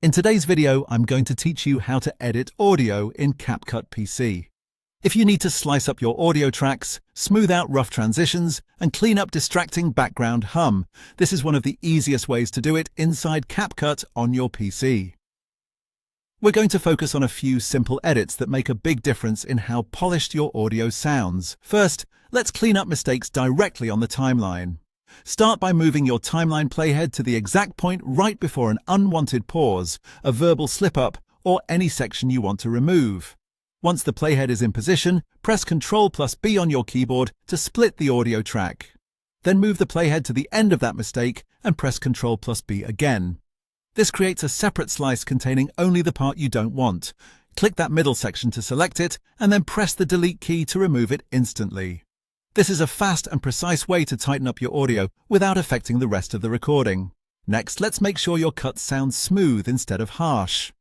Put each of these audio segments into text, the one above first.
In today's video, I'm going to teach you how to edit audio in CapCut PC. If you need to slice up your audio tracks, smooth out rough transitions, and clean up distracting background hum, this is one of the easiest ways to do it inside CapCut on your PC. We're going to focus on a few simple edits that make a big difference in how polished your audio sounds. First, let's clean up mistakes directly on the timeline. Start by moving your timeline playhead to the exact point right before an unwanted pause, a verbal slip-up, or any section you want to remove. Once the playhead is in position, press Ctrl+B on your keyboard to split the audio track. Then move the playhead to the end of that mistake and press Ctrl+B again. This creates a separate slice containing only the part you don't want. Click that middle section to select it, and then press the Delete key to remove it instantly. This is a fast and precise way to tighten up your audio without affecting the rest of the recording. Next, let's make sure your cuts sound smooth instead of harsh.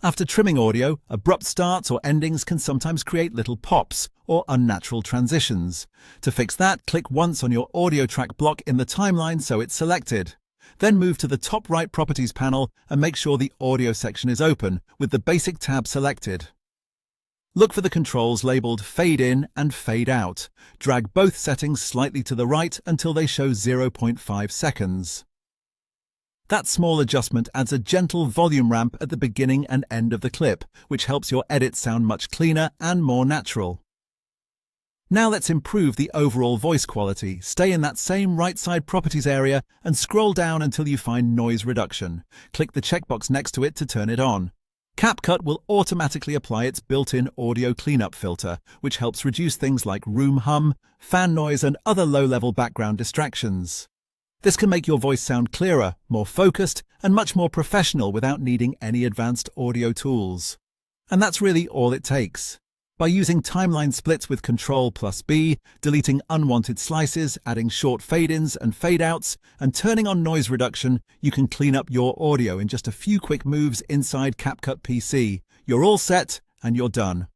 After trimming audio, abrupt starts or endings can sometimes create little pops or unnatural transitions. To fix that, click once on your audio track block in the timeline so it's selected. Then move to the top right Properties panel and make sure the audio section is open with the Basic tab selected. Look for the controls labeled Fade In and Fade Out. Drag both settings slightly to the right until they show 0.5 seconds. That small adjustment adds a gentle volume ramp at the beginning and end of the clip, which helps your edit sound much cleaner and more natural. Now let's improve the overall voice quality. Stay in that same right side Properties area and scroll down until you find Noise Reduction. Click the checkbox next to it to turn it on. CapCut will automatically apply its built-in audio cleanup filter, which helps reduce things like room hum, fan noise, and other low-level background distractions. This can make your voice sound clearer, more focused, and much more professional without needing any advanced audio tools. And that's really all it takes. By using timeline splits with Ctrl+B, deleting unwanted slices, adding short fade-ins and fade-outs, and turning on noise reduction, you can clean up your audio in just a few quick moves inside CapCut PC. You're all set, and you're done.